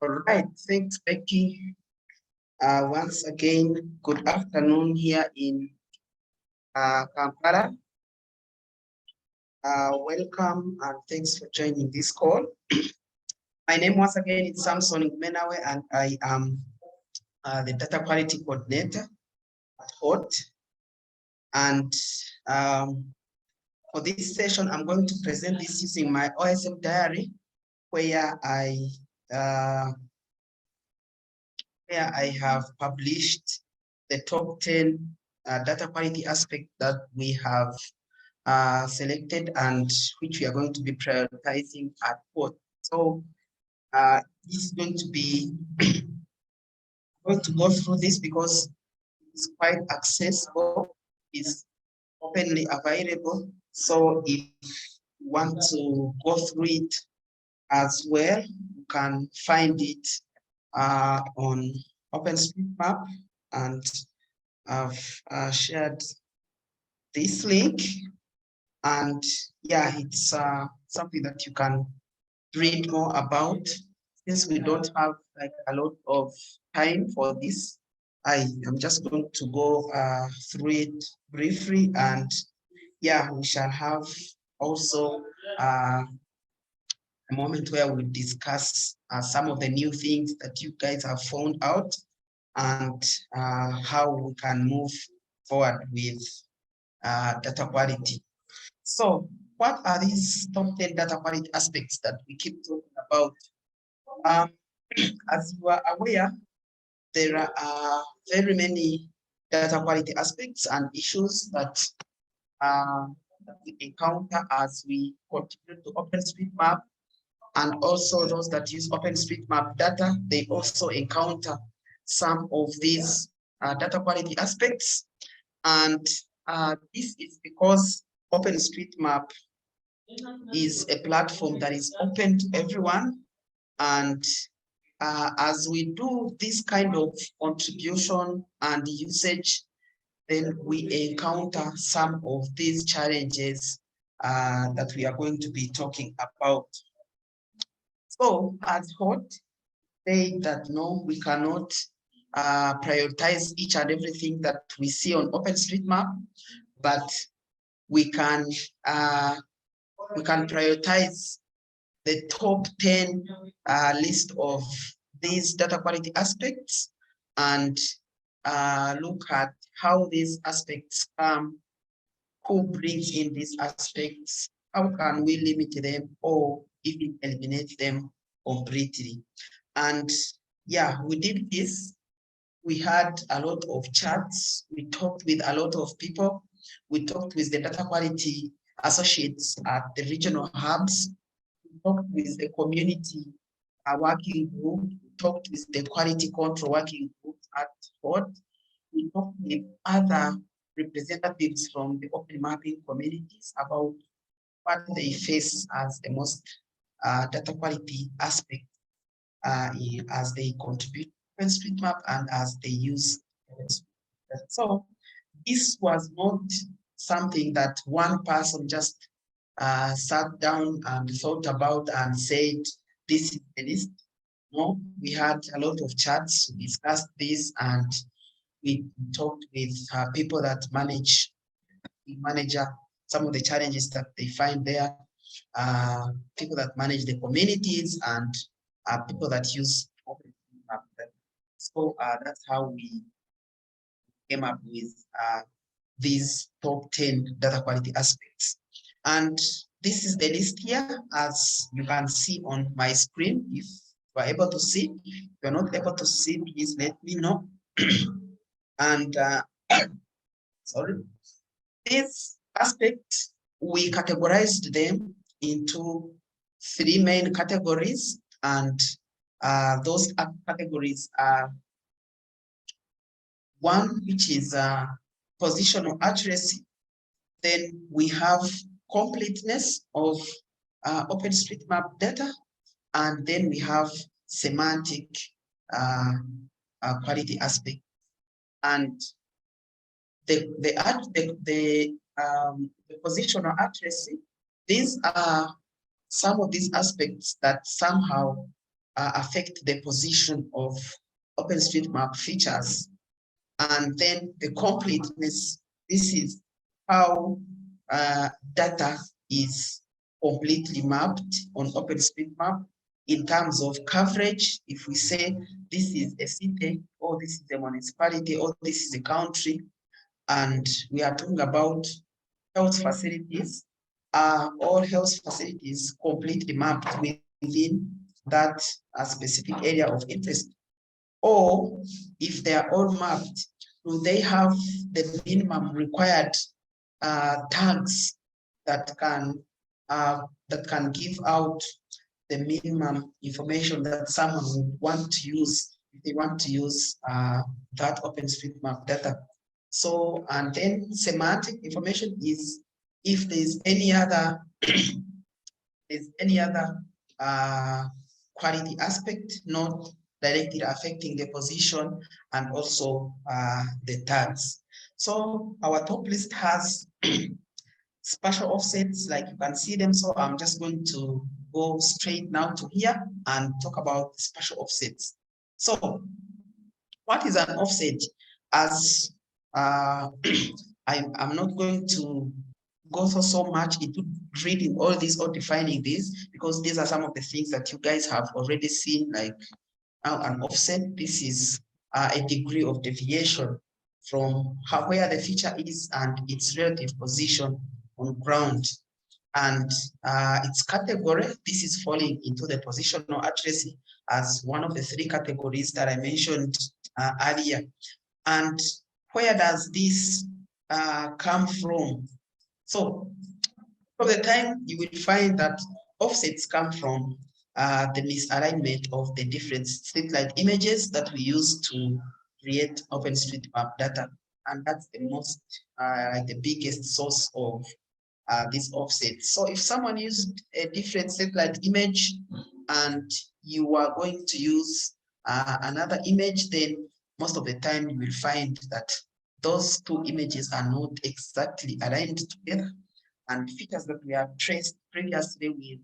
All right, thanks, Becky. Once again, good afternoon here in Kampala. Welcome and thanks for joining this call. My name once again is Samson Menawe, and I am the data quality coordinator at HOT. And for this session, I'm going to present this using my OSM diary, where I have published the top 10 data quality aspects that we have selected and which we are going to be prioritizing at HOT. So this is going to be going to go through this because it's quite accessible, it's openly available. So if you want to go through it as well, you can find it on OpenStreetMap, and I've shared this link. And yeah, it's something that you can read more about. Since we don't have like a lot of time for this, I am just going to go through it briefly, and yeah, we shall have also a moment where we discuss some of the new things that you guys have found out, and how we can move forward with data quality. So what are these top 10 data quality aspects that we keep talking about? As you are aware, there are very many data quality aspects and issues that we encounter as we contribute to OpenStreetMap, and also those that use OpenStreetMap data, they also encounter some of these data quality aspects. And this is because OpenStreetMap is a platform that is open to everyone. And as we do this kind of contribution and usage, then we encounter some of these challenges that we are going to be talking about. So as HOT, say that no, we cannot prioritize each and everything that we see on OpenStreetMap, but we can prioritize the top 10 list of these data quality aspects, and look at how these aspects come, who brings in these aspects, how can we limit them or even eliminate them completely. And yeah, we did this. We had a lot of chats. We talked with a lot of people. We talked with the data quality associates at the regional hubs. We talked with the community working group. We talked with the quality control working group at HOT. We talked with other representatives from the open mapping communities about what they face as the most data quality aspect as they contribute to OpenStreetMap and as they use OpenStreetMap. So this was not something that one person just sat down and thought about and said, this is the list. No, we had a lot of chats, we discussed this, and we talked with people that manage some of the challenges that they find there, people that manage the communities, and people that use OpenStreetMap. So that's how we came up with these top 10 data quality aspects. And this is the list here, as you can see on my screen. If you are able to see, if you're not able to see, please let me know. And sorry, these aspects, we categorized them into 3 main categories, and those categories are one, which is positional accuracy. Then we have completeness of OpenStreetMap data, and then we have semantic quality aspect. And the positional accuracy, these are some of these aspects that somehow affect the position of OpenStreetMap features. And then the completeness, this is how data is completely mapped on OpenStreetMap in terms of coverage. If we say this is a city, or this is a municipality, or this is a country, and we are talking about health facilities, all health facilities completely mapped within that specific area of interest? Or if they are all mapped, do they have the minimum required tags that can give out the minimum information that someone would want to use if they want to use that OpenStreetMap data? So, and then semantic information is if there's any other quality aspect not directly affecting the position and also the tags. So our top list has spatial offsets, like you can see them. So I'm just going to go straight now to here and talk about spatial offsets. So what is an offset? As I'm not going to go so much into reading all this or defining this, because these are some of the things that you guys have already seen, like an offset. This is a degree of deviation from where the feature is and its relative position on ground. And its category, this is falling into the positional accuracy as one of the three categories that I mentioned earlier. And where does this come from? So from the time you will find that offsets come from the misalignment of the different streetlight images that we use to create OpenStreetMap data. And that's the most, the biggest source of this offset. So if someone used a different satellite image and you are going to use another image, then most of the time you will find that those two images are not exactly aligned together, and features that we have traced previously with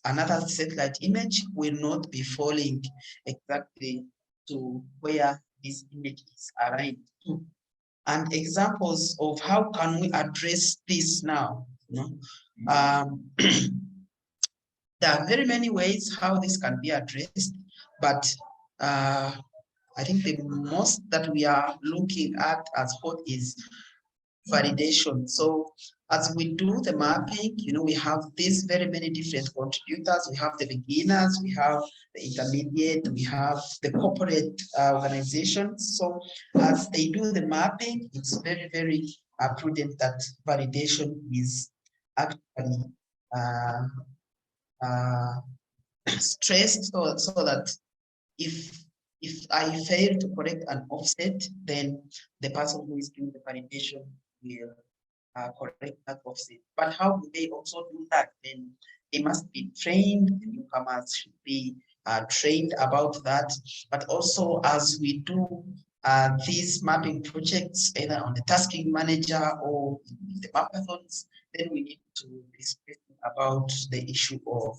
another satellite image will not be falling exactly to where this image is aligned to. And examples of how can we address this now? There are very many ways how this can be addressed, but I think the most that we are looking at as hot is validation. So as we do the mapping, we have these very many different contributors. We have the beginners, we have the intermediate, we have the corporate organizations. So as they do the mapping, it's very, very prudent that validation is actually stressed, so that if I fail to correct an offset, then the person who is doing the validation will correct that offset. But how do they also do that? Then they must be trained. The newcomers should be trained about that. But also, as we do these mapping projects, either on the tasking manager or the mapathons, then we need to be speaking about the issue of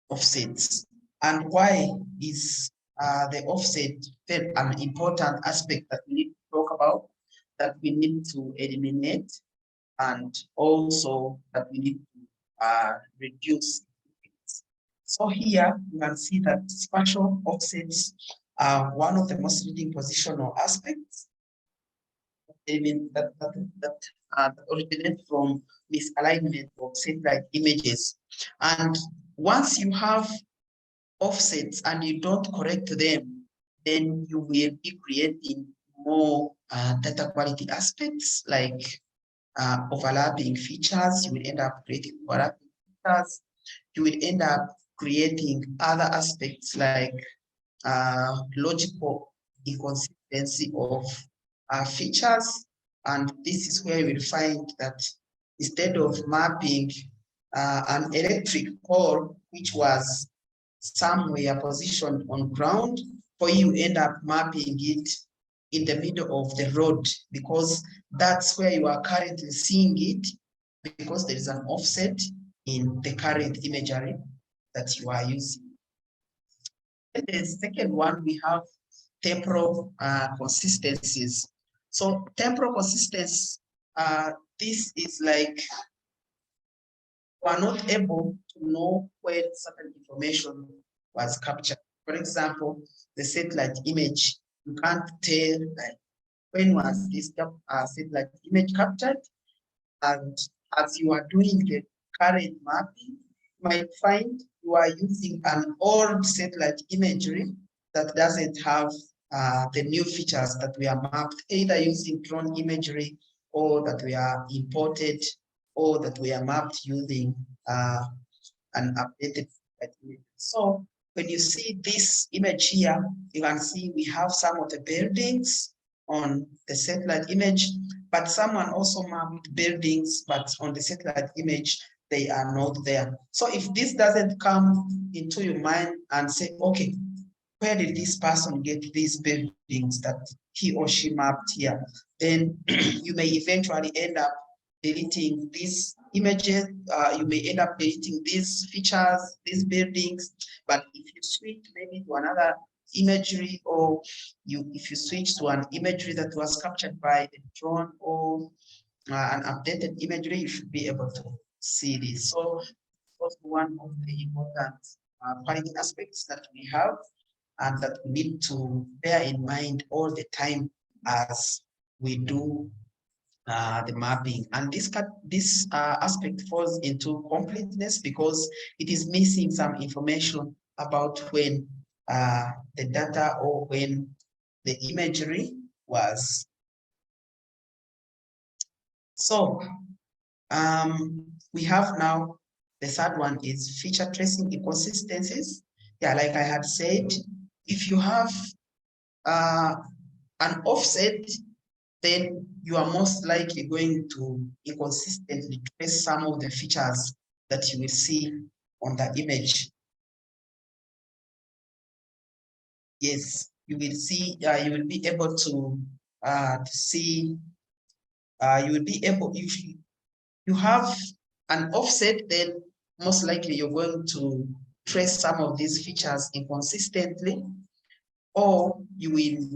offsets. And why is the offset an important aspect that we need to talk about, that we need to eliminate, and also that we need to reduce? So here you can see that spatial offsets are one of the most leading positional aspects that originate from misalignment of satellite images. And once you have offsets and you don't correct them, then you will be creating more data quality aspects, like overlapping features. You will end up creating overlapping features. You will end up creating other aspects like logical inconsistency of features. And this is where you will find that instead of mapping an electric pole, which was somewhere positioned on ground, for you end up mapping it in the middle of the road, because that's where you are currently seeing it. because there is an offset in the current imagery that you are using. And the second one, we have temporal consistencies. So temporal consistency, this is like we are not able to know when certain information was captured. For example, the satellite image, you can't tell like when was this satellite image captured, and as you are doing the current mapping, you might find you are using an old satellite imagery that doesn't have the new features that we are mapped, either using drone imagery or that we are imported or that we are mapped using an updated image. So when you see this image here, you can see we have some of the buildings on the satellite image, but someone also mapped buildings, but on the satellite image, they are not there. So if this doesn't come into your mind and say, okay, where did this person get these buildings that he or she mapped here? Then you may eventually end up deleting these images. You may end up deleting these features, these buildings. But if you switch maybe to another imagery, or if you switch to an imagery that was captured by a drone or an updated imagery, you should be able to see this. So that's one of the important quality aspects that we have and that we need to bear in mind all the time as we do the mapping. And this aspect falls into completeness because it is missing some information about when the data or when the imagery was. So we have now the third one is feature tracing inconsistencies. Yeah, like I had said, if you have an offset, then you are most likely going to inconsistently trace some of the features that you will see on the image. Yes, you will see, you will be able to see, you will be able, if you have an offset, then most likely you're going to trace some of these features inconsistently, or you will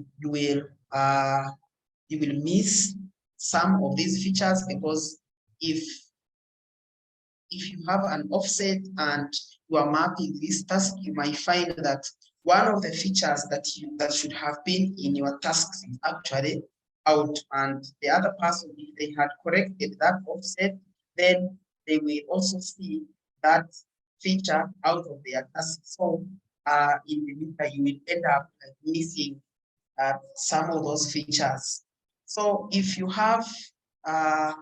miss some of these features because if you have an offset and you are mapping this task, you might find that one of the features that should have been in your tasks is actually out, and the other person, if they had corrected that offset, then they will also see that feature out of their task. So in the future, you will end up missing some of those features. So if you have an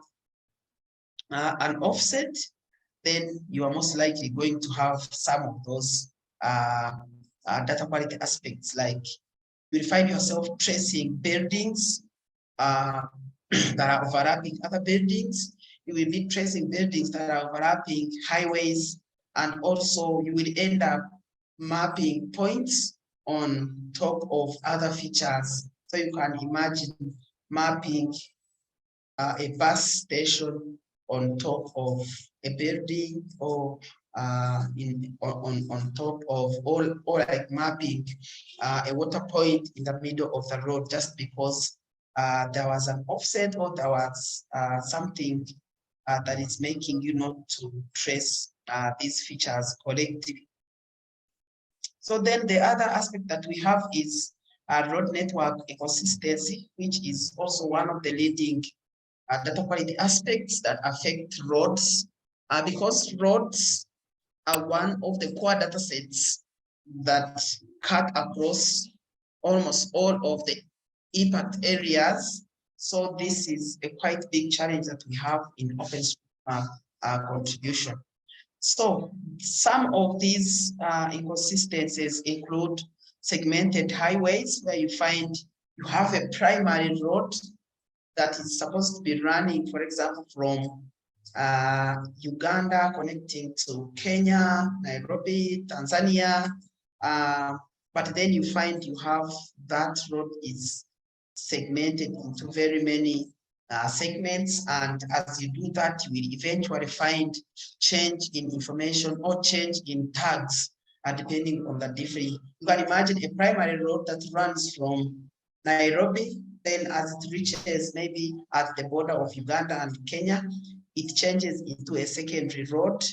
offset, then you are most likely going to have some of those data quality aspects, like you will find yourself tracing buildings that are overlapping other buildings. You will be tracing buildings that are overlapping highways, and also you will end up mapping points on top of other features. So you can imagine mapping a bus station on top of a building, or on top of, or like mapping a water point in the middle of the road just because there was an offset, or there was something that is making you not to trace these features collectively. So then the other aspect that we have is road network inconsistency, which is also one of the leading data quality aspects that affect roads, because roads are one of the core data sets that cut across almost all of the impact areas. So this is a quite big challenge that we have in OpenStreetMap contribution. So some of these inconsistencies include segmented highways, where you find you have a primary road that is supposed to be running, for example, from Uganda connecting to Kenya, Nairobi, Tanzania. But then you find you have that road is segmented into very many segments, and as you do that, you will eventually find change in information or change in tags, depending on the different. You can imagine a primary road that runs from Nairobi, then as it reaches maybe at the border of Uganda and Kenya, it changes into a secondary road.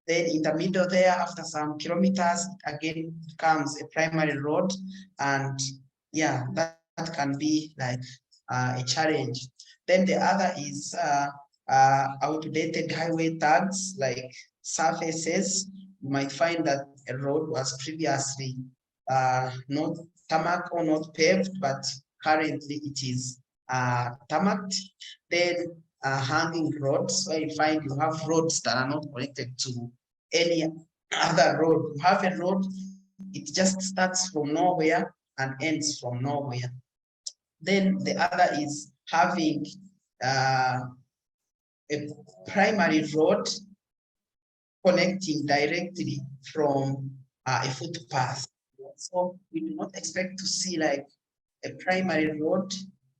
Then in the middle there, after some kilometers, it again becomes a primary road. And yeah, that can be like a challenge. Then the other is outdated highway tags like surfaces. You might find that a road was previously not tarmac or not paved, but currently it is tarmacked. Then hanging roads, where you find you have roads that are not connected to any other road. You have a road, it just starts from nowhere and ends from nowhere. Then the other is having a primary road connecting directly from a footpath. So we do not expect to see like a primary road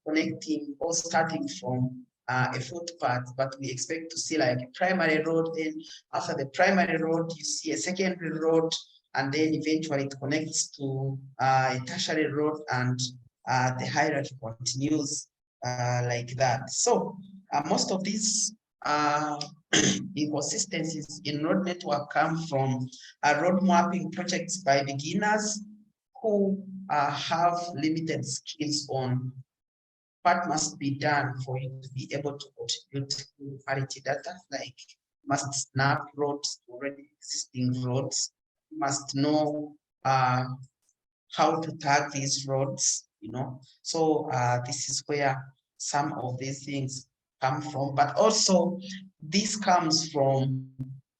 connecting or starting from a footpath, but we expect to see like a primary road. Then after the primary road, you see a secondary road, and then eventually it connects to a tertiary road, and the hierarchy continues like that. So most of these inconsistencies in road network come from road mapping projects by beginners who have limited skills on what must be done for you to be able to contribute to quality data, like must snap roads, already existing roads, you must know how to tag these roads, you know. So this is where some of these things come from, but also this comes from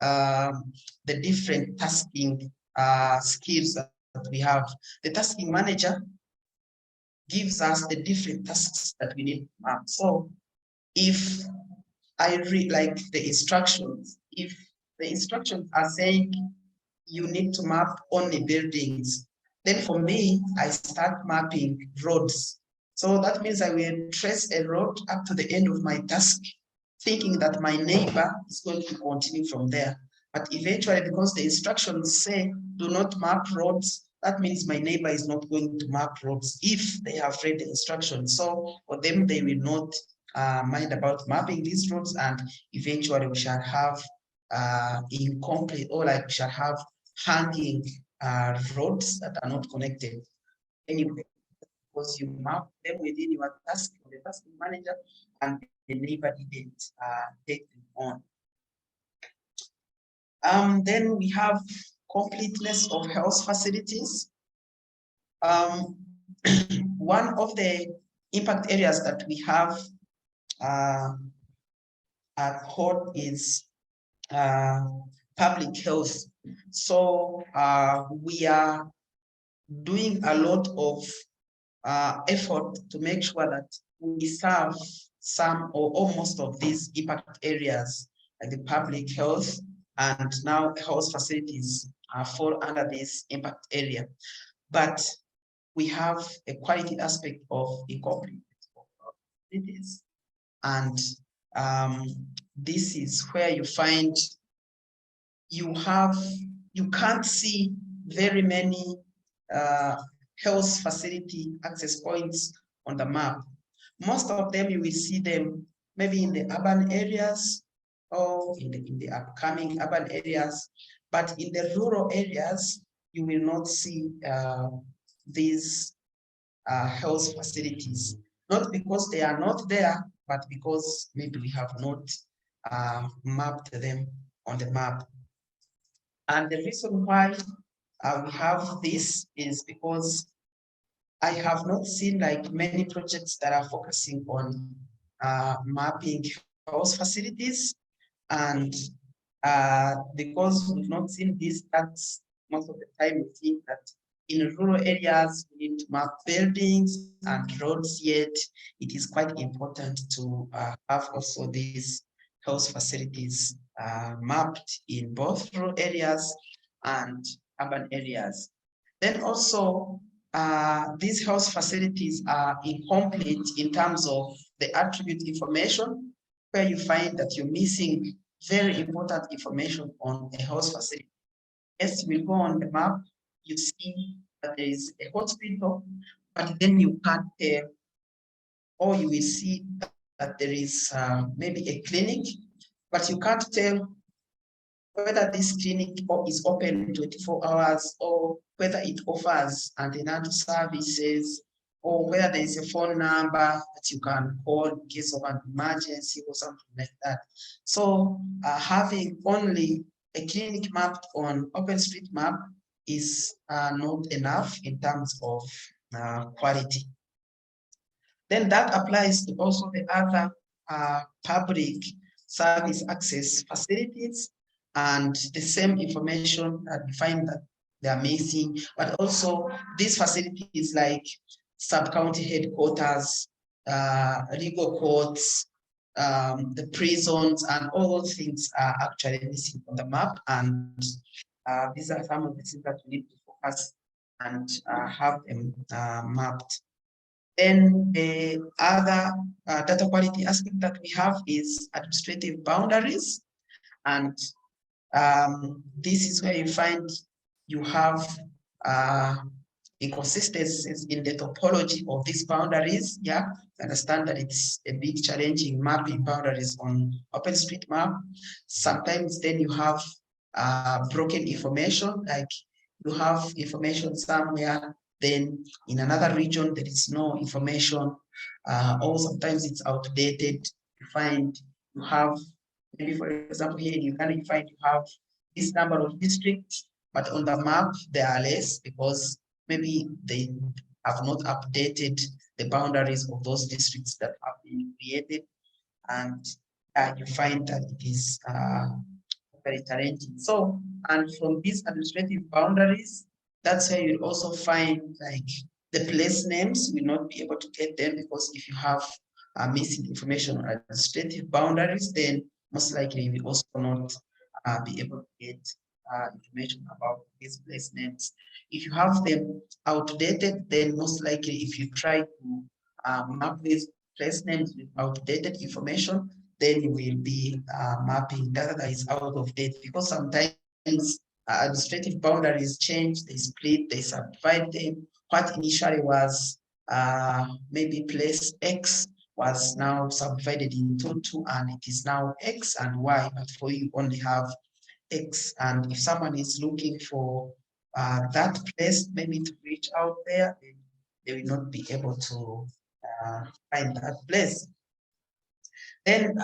the different tasking skills that we have. The tasking manager gives us the different tasks that we need to map. So if I read like the instructions, if the instructions are saying you need to map only buildings, then for me, I start mapping roads. So that means I will trace a road up to the end of my task, thinking that my neighbor is going to continue from there. But eventually, because the instructions say do not map roads, that means my neighbor is not going to map roads if they have read the instructions. So for them, they will not mind about mapping these roads, and eventually we shall have incomplete, or like we shall have hanging roads that are not connected anyway, because you map them within your task, the task manager, and the neighbor didn't take them on. Then we have completeness of health facilities. One of the impact areas that we have at court is public health. So we are doing a lot of effort to make sure that we serve some or almost of these impact areas, like the public health, and now health facilities fall under this impact area. But we have a quality aspect of incomplete facilities, and this is where you find you can't see very many health facility access points on the map. Most of them, you will see them maybe in the urban areas or in the upcoming urban areas, but in the rural areas, you will not see these health facilities, not because they are not there, but because maybe we have not mapped them on the map. And the reason why we have this is because I have not seen like many projects that are focusing on mapping health facilities, and because we've not seen this, that's most of the time we think that in rural areas we need to map buildings and roads, yet it is quite important to have also these health facilities mapped in both rural areas and urban areas. Then also, these health facilities are incomplete in terms of the attribute information, where you find that you're missing very important information on a host facility. Yes, you will go on the map, you see that there is a hospital, but then you can't tell, or you will see that there is maybe a clinic, but you can't tell whether this clinic is open 24 hours or whether it offers antenatal services, or whether there is a phone number that you can call in case of an emergency or something like that. So having only a clinic mapped on OpenStreetMap is not enough in terms of quality. Then that applies to also the other public service access facilities, and the same information that we find that they are missing, but also these facilities like sub-county headquarters, legal courts, the prisons, and all those things are actually missing on the map. And these are some of the things that we need to focus and have them mapped. Then the other data quality aspect that we have is administrative boundaries. And this is where you find you have inconsistencies in the topology of these boundaries. Yeah, I understand that it's a bit challenging mapping boundaries on OpenStreetMap. Sometimes then you have broken information, like you have information somewhere, then in another region there is no information, or sometimes it's outdated. You find you have, maybe for example here in Uganda, you find you have this number of districts, but on the map there are less because maybe they have not updated the boundaries of those districts that have been created, and you find that it is very challenging. So, and from these administrative boundaries, that's where you'll also find like the place names will not be able to get them, because if you have missing information on administrative boundaries, then most likely you will also not be able to get information about these place names. If you have them outdated, then most likely if you try to map these place names with outdated information, then you will be mapping data that is out of date, because sometimes administrative boundaries change, they split, they subdivide them. What initially was maybe place X was now subdivided into two, and it is now X and Y, but for you only have X. And if someone is looking for that place, maybe to reach out there, they will not be able to find that place. Then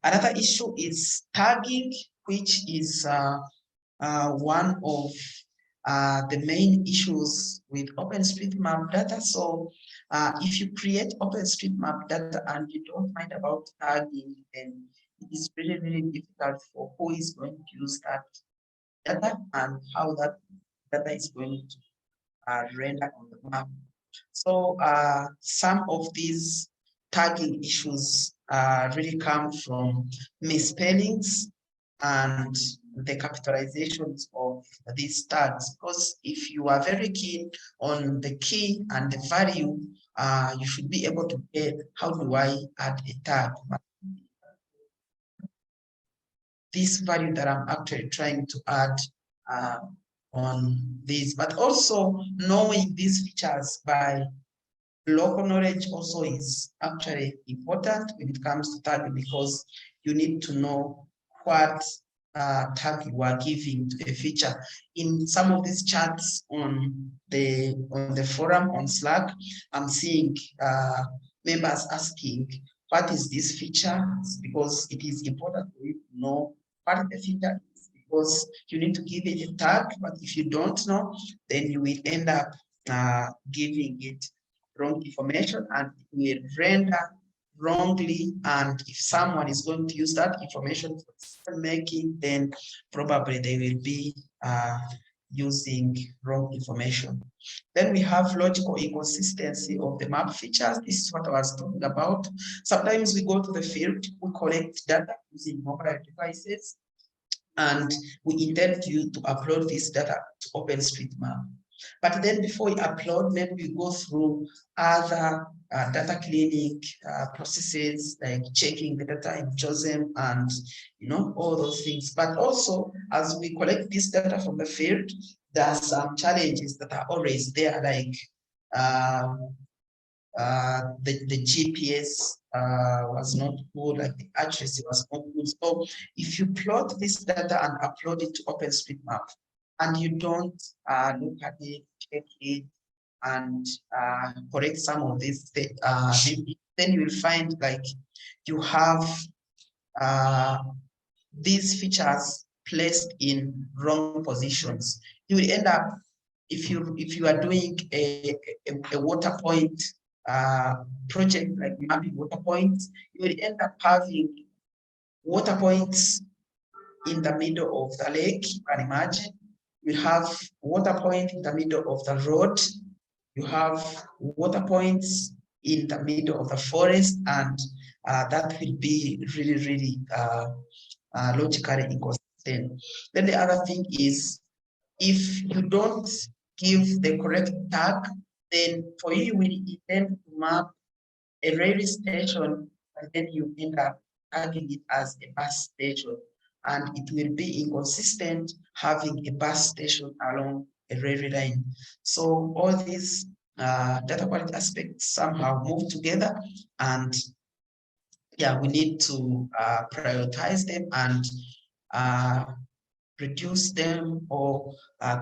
another issue is tagging, which is one of the main issues with OpenStreetMap data. So if you create OpenStreetMap data and you don't mind about tagging, then it is really, really difficult for who is going to use that data and how that data is going to render on the map. So some of these tagging issues really come from misspellings and the capitalizations of these tags, because if you are very keen on the key and the value, you should be able to get, how do I add a tag? This value that I'm actually trying to add on this, but also knowing these features by local knowledge also is actually important when it comes to tagging, because you need to know what tag you are giving to a feature. In some of these chats on the forum on Slack, I'm seeing members asking, what is this feature? Because it is important for you to know what the feature is, because you need to give it a tag, but if you don't know, then you will end up giving it wrong information and it will render wrongly. And if someone is going to use that information for decision making, then probably they will be using wrong information. Then we have logical inconsistency of the map features. This is what I was talking about. Sometimes we go to the field, we collect data using mobile devices, and we intend to upload this data to OpenStreetMap. But then before we upload, maybe we go through other data cleaning processes, like checking the data in JOSM and all those things. But also, as we collect this data from the field, there are some challenges that are always there, like the GPS was not good, like the accuracy was not good. So if you plot this data and upload it to OpenStreetMap, and you don't look at it, check it, and correct some of these, then you will find like you have these features placed in wrong positions. You will end up, if you are doing a water point project, like mapping water points, you will end up having water points in the middle of the lake. You can imagine you have water point in the middle of the road, you have water points in the middle of the forest, and that will be really logically inconsistent. Then the other thing is, if you don't give the correct tag, then for you, when you intend to map a railway station, and then you end up having it as a bus station, and it will be inconsistent having a bus station along a railway line. So all these data quality aspects somehow move together, and yeah, we need to prioritize them and reduce them or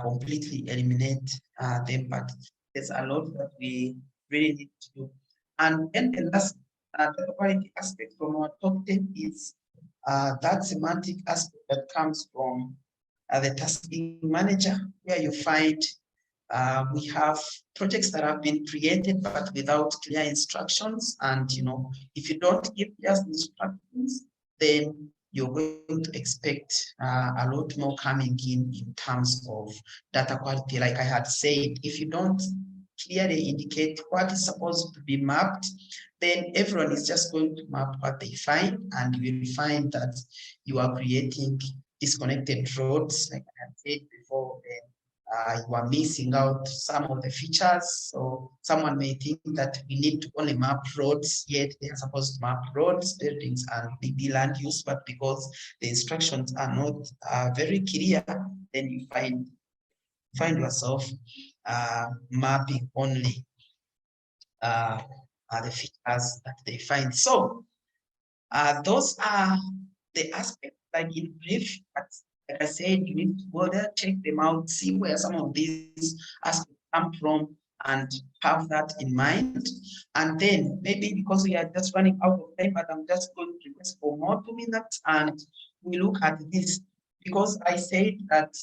completely eliminate them. But there's a lot that we really need to do. And then the last data quality aspect from our top 10 is that semantic aspect that comes from the tasking manager, where you find we have projects that have been created but without clear instructions. And if you don't give clear instructions, then you're going to expect a lot more coming in terms of data quality. Like I had said, if you don't clearly indicate what is supposed to be mapped, then everyone is just going to map what they find, and you will find that you are creating disconnected roads, like I had said before. You are missing out some of the features. So someone may think that we need to only map roads, yet they are supposed to map roads, buildings, and maybe land use, but because the instructions are not very clear, then you find yourself mapping only the features that they find. So those are the aspects, like in brief. But like I said, you need to go there, check them out, see where some of these aspects come from, and have that in mind. And then maybe, because we are just running out of time, but I'm just going to request for more 2 minutes, and we look at this, because I said that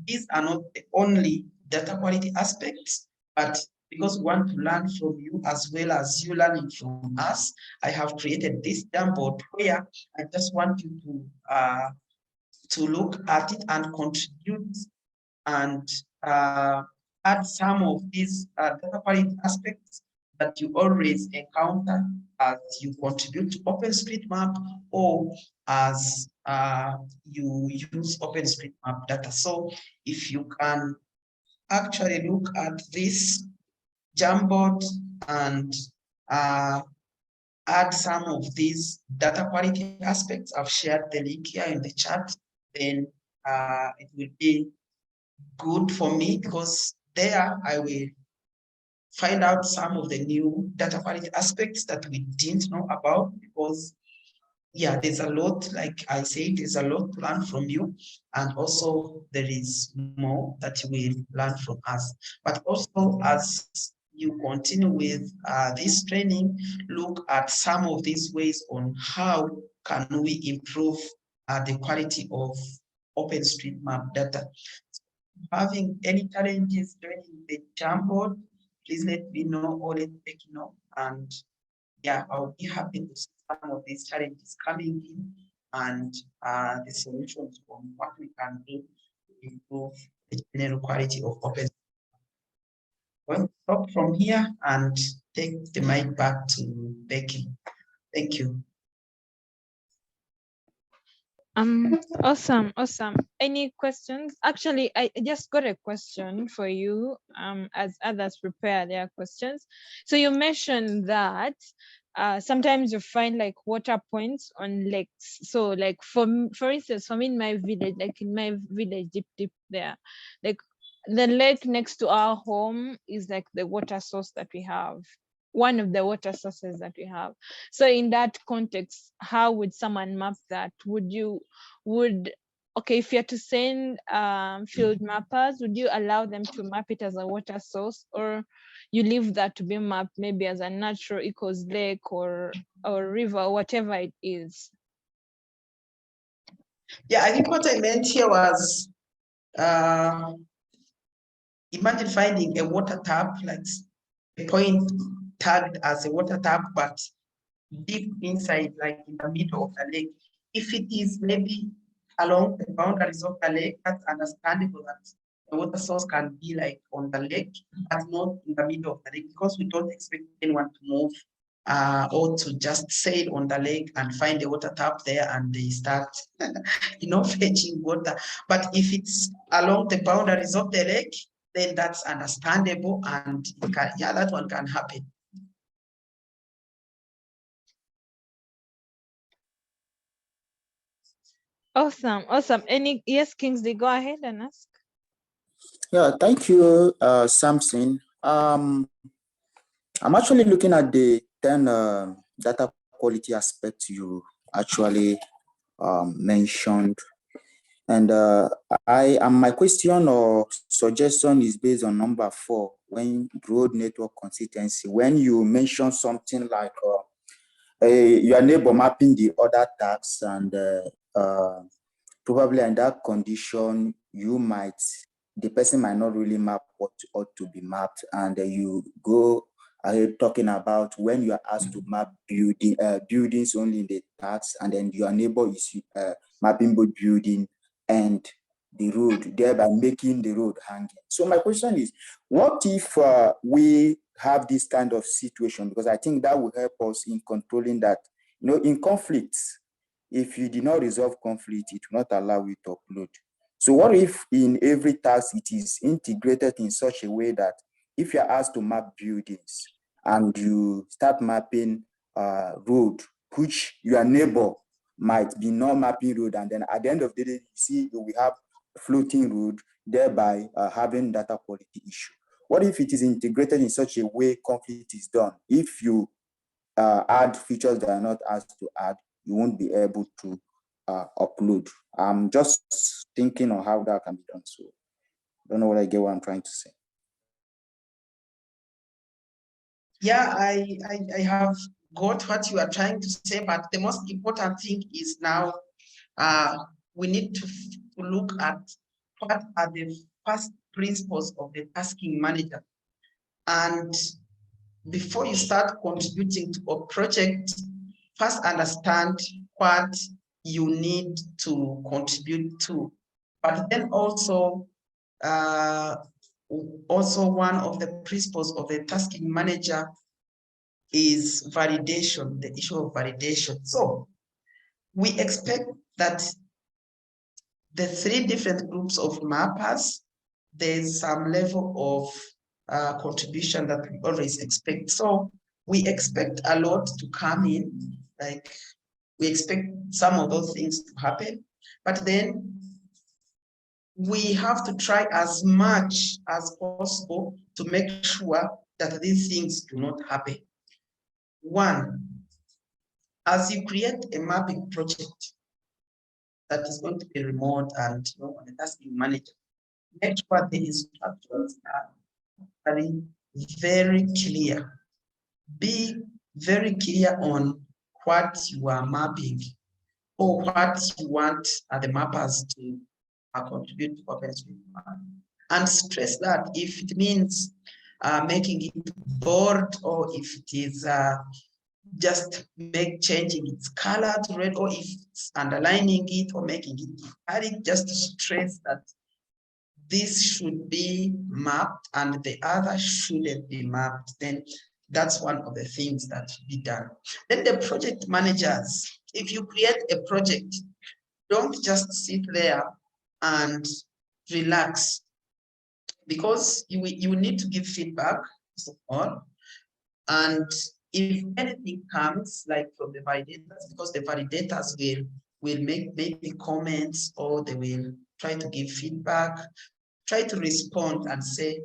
these are not the only data quality aspects, but because we want to learn from you as well as you learning from us, I have created this Jamboard where I just want you to look at it and contribute and add some of these data quality aspects that you always encounter as you contribute to OpenStreetMap, or as you use OpenStreetMap data. So if you can actually look at this Jamboard and add some of these data quality aspects. I've shared the link here in the chat. Then it will be good for me, because there I will find out some of the new data quality aspects that we didn't know about, because yeah, there's a lot, like I said, there's a lot to learn from you, and also there is more that you will learn from us. But also, as you continue with this training, look at some of these ways on how can we improve the quality of OpenStreetMap data. Having any challenges joining the Jamboard, please let me know, or let me know, and yeah, I'll be happy to see some of these challenges coming in, and the solutions on what we can do to improve the general quality of open. I'm going to stop from here and take the mic back to Becky. Thank you. Awesome. Any questions? Actually, I just got a question for you, as others prepare their questions. So you mentioned that sometimes you find like water points on lakes. So like for instance, for me in my village, deep there, like the lake next to our home is like the water source that we have, one of the water sources that we have. So in that context, how would someone map that? Would okay, if you had to send field mappers, would you allow them to map it as a water source, or you leave that to be mapped maybe as a natural equals lake or river or whatever it is? Yeah, I think what I meant here was imagine finding a water tap, like a point tagged as a water tap, but deep inside, like in the middle of the lake. If it is maybe along the boundaries of the lake, that's understandable that the water source can be like on the lake, but not in the middle of the lake, because we don't expect anyone to move or to just sail on the lake and find a water tap there and they start, fetching water. But if it's along the boundaries of the lake, then that's understandable, and that one can happen. Awesome. Any yes, Kingsley, go ahead and ask. Yeah, thank you, Samson. I'm actually looking at the 10 data quality aspects you actually mentioned. And my question or suggestion is based on number 4, when road network consistency. When you mention something like your neighbor mapping the other tags, and probably in that condition, the person might not really map what ought to be mapped, and you go ahead talking about when you are asked to map buildings only in the tags, and then your neighbor is mapping both building and the road, thereby making the road hanging. So my question is, what if we have this kind of situation? Because I think that will help us in controlling that. In conflicts, if you did not resolve conflict, it will not allow you to upload. So what if in every task it is integrated in such a way that if you're asked to map buildings and you start mapping road, which your neighbor might be not mapping road, and then at the end of the day, you see we have floating road, thereby having data quality issue. What if it is integrated in such a way conflict is done? If you add features that are not asked to add, you won't be able to upload. I'm just thinking on how that can be done. So I don't know what I get what I'm trying to say. Yeah, I have got what you are trying to say, but the most important thing is now we need to look at what are the first principles of the tasking manager. And before you start contributing to a project, first understand what you need to contribute to. But then also one of the principles of the tasking manager is validation, the issue of validation. So we expect that the 3 different groups of mappers, there's some level of contribution that we always expect. So we expect a lot to come in, like we expect some of those things to happen, but then we have to try as much as possible to make sure that these things do not happen. One, as you create a mapping project that is going to be remote and on the tasking manager, make sure the instructions are very clear. Be very clear on what you are mapping or what you want the mappers to contribute to OpenStreetMap. And stress that if it means making it bold, or if it is just changing its color to red, or if it's underlining it or making it italic, just to stress that this should be mapped and the other shouldn't be mapped, then that's one of the things that should be done. Then the project managers, if you create a project don't just sit there and relax, because you need to give feedback, first of all. And if anything comes, like from the validators, because the validators will make maybe comments, or they will try to give feedback, try to respond and say,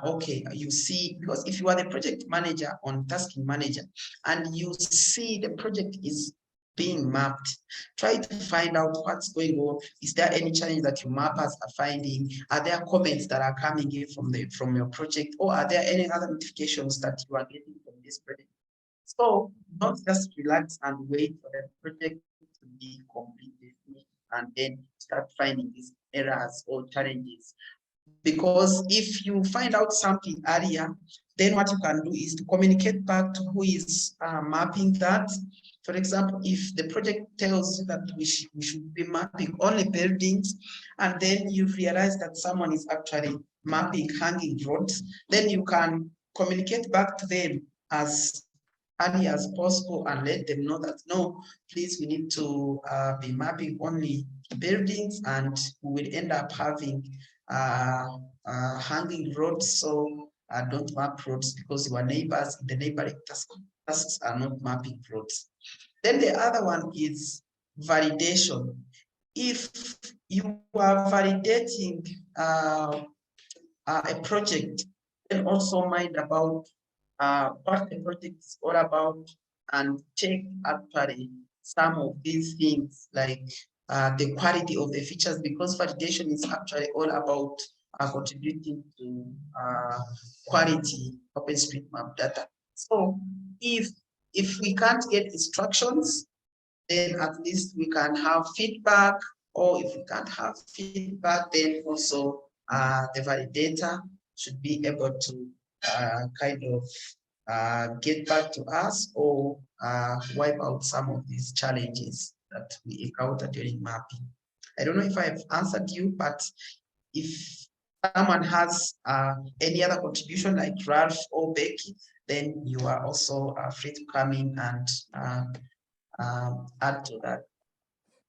okay, you see, because if you are the project manager on tasking manager and you see the project is being mapped, try to find out what's going on. Is there any challenge that your mappers are finding? Are there comments that are coming in from your project, or are there any other notifications that you are getting from this project? So don't just relax and wait for the project to be completely finished and then start finding these errors or challenges. Because if you find out something earlier, then what you can do is to communicate back to who is mapping that. For example, if the project tells you that we should be mapping only buildings, and then you realize that someone is actually mapping hanging roads, then you can communicate back to them as early as possible and let them know that, no, please, we need to be mapping only buildings, and we will end up having hanging roads. So don't map roads, because your neighbors in the neighboring tasks are not mapping roads. Then the other one is validation. If you are validating a project, then also mind about what the project is all about, and check actually some of these things, like the quality of the features, because validation is actually all about contributing to quality OpenStreetMap data. So if we can't get instructions, then at least we can have feedback, or if we can't have feedback, then also the validator should be able to kind of get back to us, or wipe out some of these challenges that we encounter during mapping. I don't know if I have answered you, but if someone has any other contribution, like Ralph or Becky, then you are also free to come in and add to that.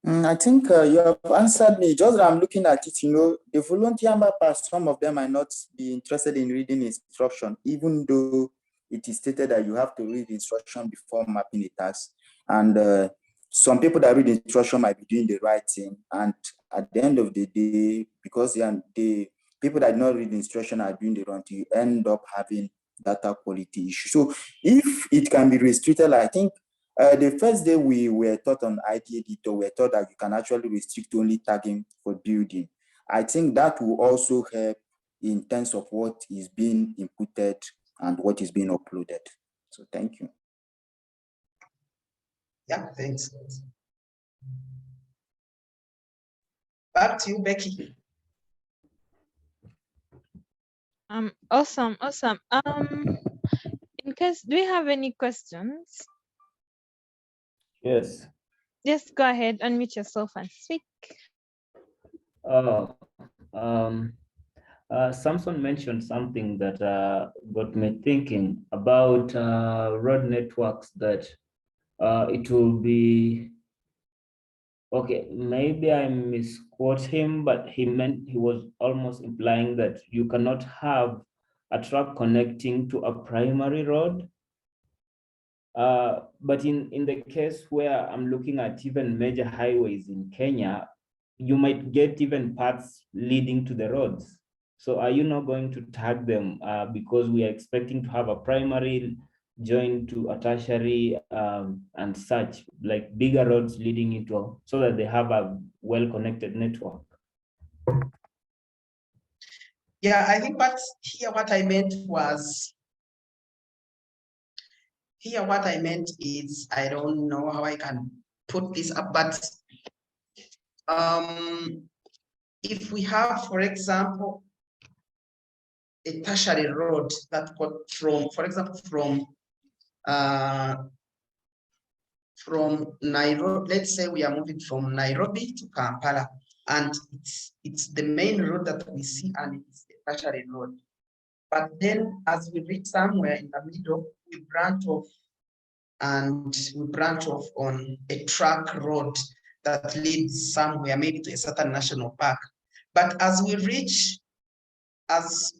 I think you have answered me. Just that I'm looking at it, the volunteer mappers, some of them might not be interested in reading instruction, even though it is stated that you have to read instruction before mapping a task. And some people that read instruction might be doing the right thing. And at the end of the day, because the people that do not read instruction are doing the wrong thing, you end up having data quality issues. So if it can be restricted, I think the first day we were taught on IT editor, we were taught that you can actually restrict only tagging for building. I think that will also help in terms of what is being inputted and what is being uploaded. So thank you. Yeah, thanks. Back to you, Becky. Awesome. In case, do we have any questions? Yes. Just go ahead, unmute yourself and speak. Samson mentioned something that got me thinking about road networks, that it will be, okay, maybe I misquote him, but he was almost implying that you cannot have a truck connecting to a primary road. But in the case where I'm looking at even major highways in Kenya, you might get even paths leading to the roads. So are you not going to tag them because we are expecting to have a primary joined to a tertiary and such, like bigger roads leading into, so that they have a well-connected network? Yeah, I think what I meant is, I don't know how I can put this up, but if we have, for example, a tertiary road that got for example, from Nairobi, let's say we are moving from Nairobi to Kampala, and it's the main road that we see, and it's a tertiary road. But then as we reach somewhere in the middle, we branch off on a truck road that leads somewhere, maybe to a certain national park. But as we reach,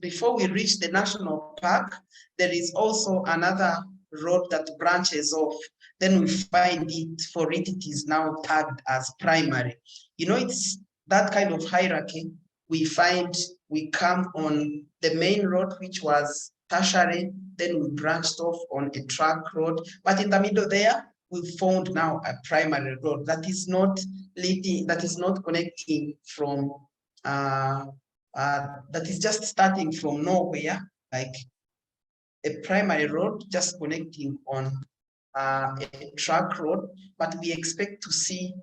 before we reach the national park, there is also another road that branches off. Then we find it, for it is now tagged as primary. You know, it's that kind of hierarchy. We find we come on the main road, which was tertiary, then we branched off on a track road. But in the middle there, we found now a primary road that is not leading, that is not connecting from that is just starting from nowhere, like a primary road just connecting on a track road, but we expect to see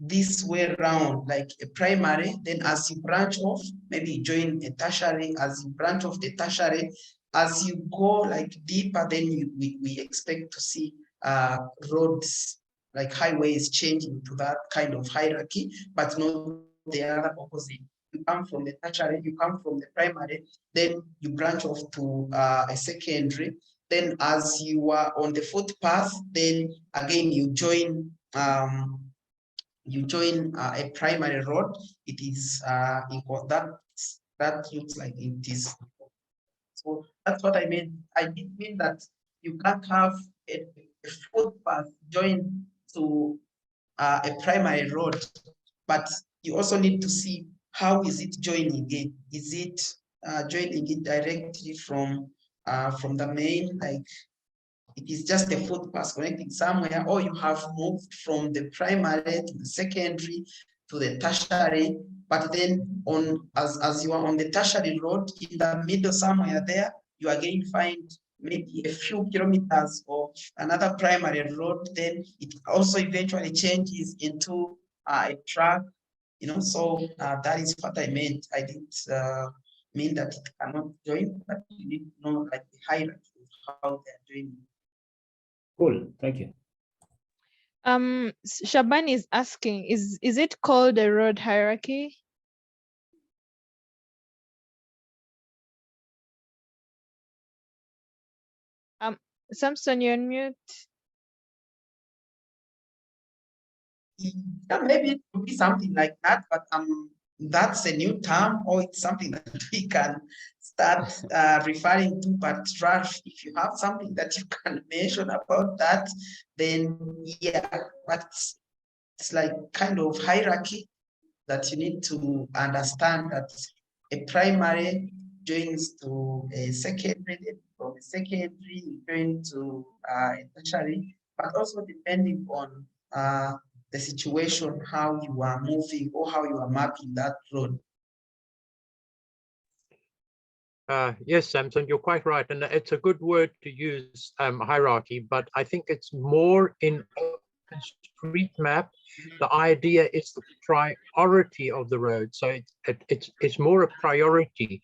this way around, like a primary, then as you branch off, maybe you join a tertiary, as you branch off the tertiary, as you go like deeper, then we expect to see roads, like highways, changing to that kind of hierarchy, but not the other opposite. You come from the tertiary, you come from the primary, then you branch off to a secondary. Then as you are on the footpath, then again you join a primary road. It is that looks like it is. So that's what I meant. I did mean that you can't have a footpath join to a primary road, but you also need to see how is it joining it. Is it joining it directly from the main, like it is just a footpath connecting somewhere, or you have moved from the primary to the secondary to the tertiary, but then as you are on the tertiary road, in the middle somewhere there, you again find maybe a few kilometers of another primary road, then it also eventually changes into a track, so that is what I meant. I didn't mean that it cannot join, but you need to know like the hierarchy of how they're doing it. Cool, thank you. Shaban is asking, is it called a road hierarchy? Samson, you're on mute. Yeah, maybe it could be something like that, but that's a new term, or it's something that we can start referring to. But Ralph, if you have something that you can mention about that, then yeah, but it's like kind of hierarchy that you need to understand, that a primary joins to a secondary, from a secondary you join to a tertiary, but also depending on the situation, how you are moving or how you are mapping that road. Yes, Samson, you're quite right. And it's a good word to use, hierarchy, but I think it's more in OpenStreetMap. The idea is the priority of the road. So it's more a priority.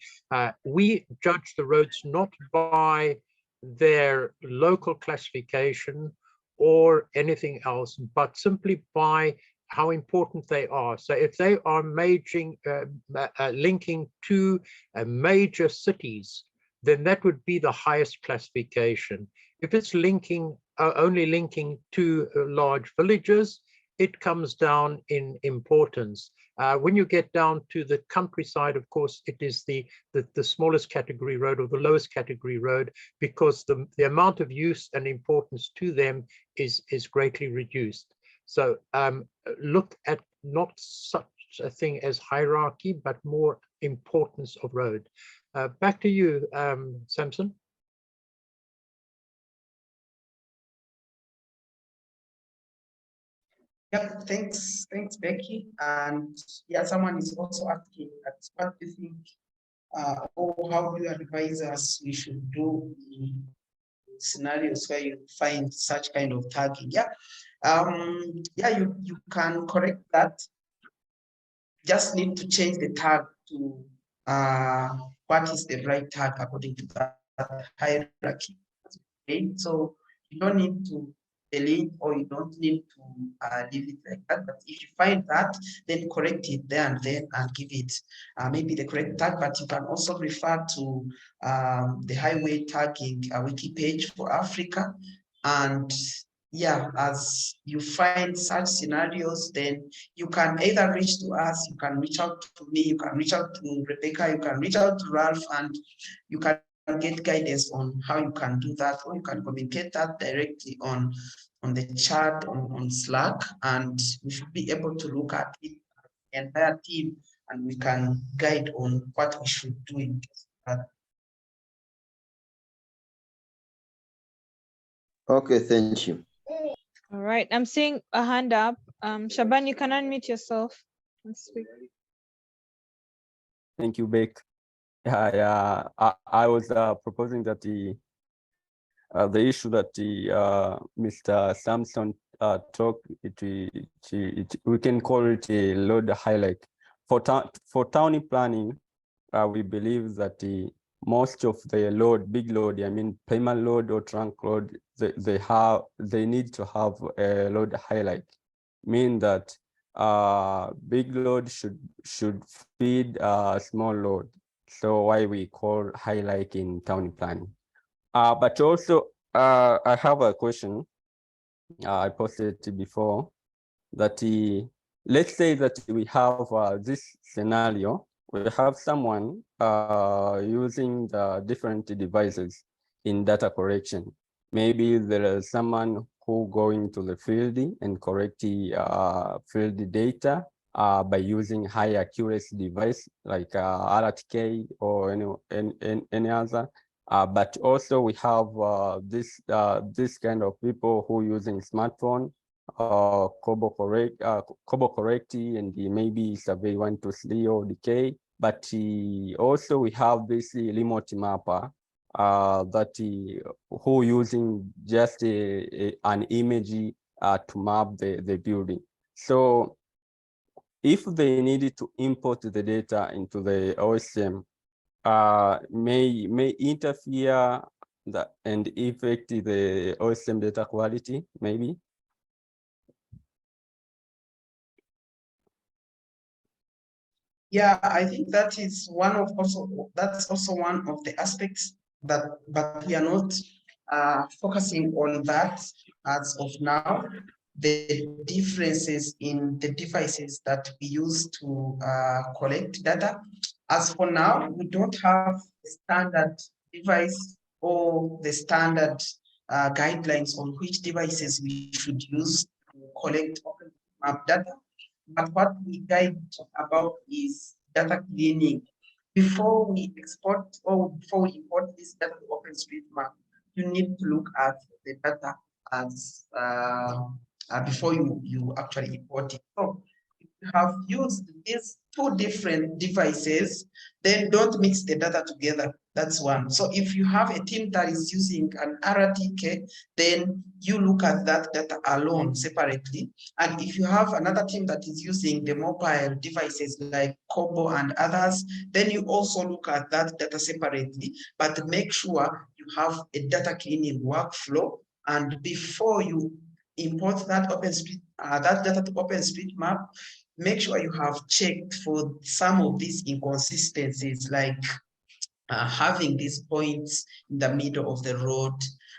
We judge the roads not by their local classification or anything else, but simply by how important they are. So if they are linking to major cities, then that would be the highest classification. If it's only linking to large villages, it comes down in importance. When you get down to the countryside, of course, it is the smallest category road or the lowest category road, because the amount of use and importance to them is greatly reduced. So look at not such a thing as hierarchy, but more importance of road. Back to you, Samson. Yeah, thanks, Becky. And yeah, someone is also asking that what do you think, or how do you advise us we should do in scenarios where you find such kind of tagging? Yeah, yeah, you can correct that. Just need to change the tag to what is the right tag according to that hierarchy. Okay, so you don't need to delete, or you don't need to leave it like that. But if you find that, then correct it there and then and give it maybe the correct tag. But you can also refer to the highway tagging wiki page for Africa, and yeah, as you find such scenarios, then you can either reach to us, you can reach out to me, you can reach out to Rebecca, you can reach out to Ralph, and you can get guidance on how you can do that, or you can communicate that directly on the chat on Slack, and we should be able to look at it, the entire team, and we can guide on what we should do in that. Okay, thank you. All right, I'm seeing a hand up. Shaban, you can unmute yourself and speak. Thank you, Beck. Yeah. I was proposing that the issue that Mr. Sampson talked, we can call it a load highlight. For town planning, we believe that most of the load, big load, I mean primary load or trunk load, they need to have a load highlight, mean that big load should feed small load. So why we call highlight in town planning. But also I have a question. I posted it before that let's say that we have this scenario. We have someone using the different devices in data correction. Maybe there is someone who going to the field and correct field data by using high accuracy device like RTK or any other. But also we have this kind of people who using smartphone, Kobo correct, and maybe survey 1 to 3 or decay. But also we have this remote mapper that who using just an image to map the building. So if they needed to import the data into the OSM, may interfere and affect the OSM data quality, maybe. Yeah, I think that is that's also one of the aspects but we are not focusing on that as of now. The differences in the devices that we use to collect data. As for now, we don't have a standard device or the standard guidelines on which devices we should use to collect OpenMap data. But what we guide about is data cleaning. Before we export or before we import this data to OpenStreetMap, you need to look at the data as before you actually import it. So if you have used these two different devices, then don't mix the data together. That's one. So if you have a team that is using an RTK, then you look at that data alone separately. And if you have another team that is using the mobile devices like Kobo and others, then you also look at that data separately, but make sure you have a data cleaning workflow. And before you import that that data to OpenStreetMap, make sure you have checked for some of these inconsistencies, like having these points in the middle of the road,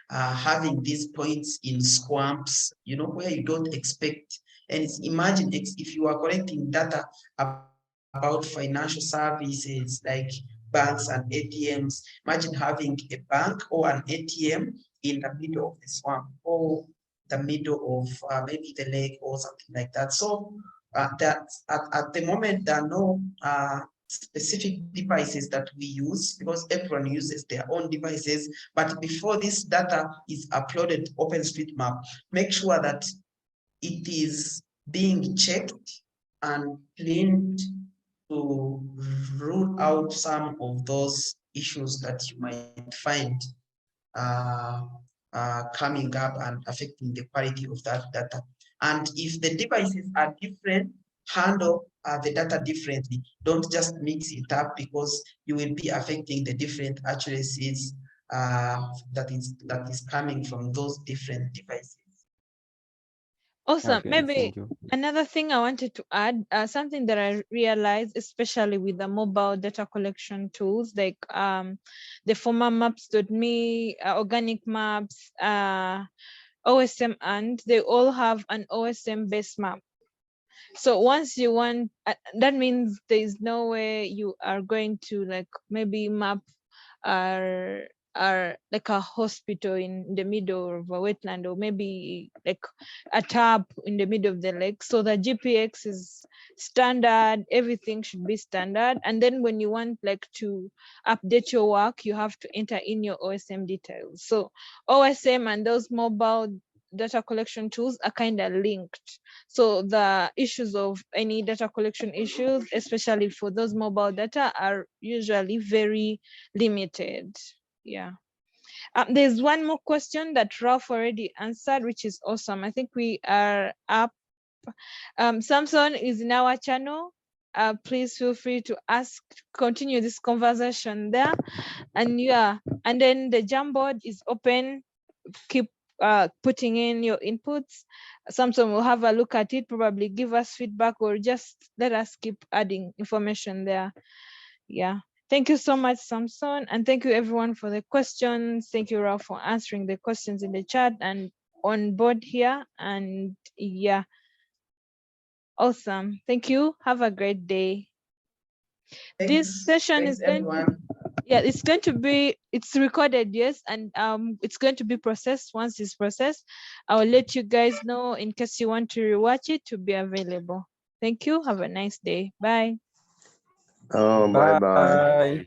having these points in swamps, where you don't expect. And imagine if you are collecting data about financial services like banks and ATMs, imagine having a bank or an ATM in the middle of the swamp or the middle of maybe the lake or something like that. So that at the moment, there are no specific devices that we use because everyone uses their own devices. But before this data is uploaded to OpenStreetMap, make sure that it is being checked and cleaned to rule out some of those issues that you might find coming up and affecting the quality of that data. And if the devices are different, handle the data differently. Don't just mix it up because you will be affecting the different accuracies that is coming from those different devices. Awesome. Okay, Maybe thank you. another thing I wanted to add, something that I realized, especially with the mobile data collection tools like the former maps.me, organic maps, OSM, and they all have an OSM base map. So once you want, that means there is no way you are going to like maybe map are like a hospital in the middle of a wetland, or maybe like a tap in the middle of the lake. So the GPX is standard, everything should be standard. And then when you want like to update your work, you have to enter in your OSM details. So OSM and those mobile data collection tools are kind of linked. So the issues of any data collection issues, especially for those mobile data, are usually very limited. Yeah. There's one more question that Ralph already answered, which is awesome. I think we are up. Samson is in our channel. Please feel free to ask, continue this conversation there. And yeah, and then the Jamboard is open. Keep putting in your inputs. Samson will have a look at it, probably give us feedback, or just let us keep adding information there. Yeah. Thank you so much, Samson. And thank you everyone for the questions. Thank you, Ralph, for answering the questions in the chat and on board here. And yeah, awesome. Thank you. Have a great day. This session is going to, yeah, it's going to be, it's recorded, yes, and it's going to be processed. Once it's processed, I will let you guys know in case you want to rewatch it to be available. Thank you. Have a nice day. Bye. Oh, bye bye. Bye.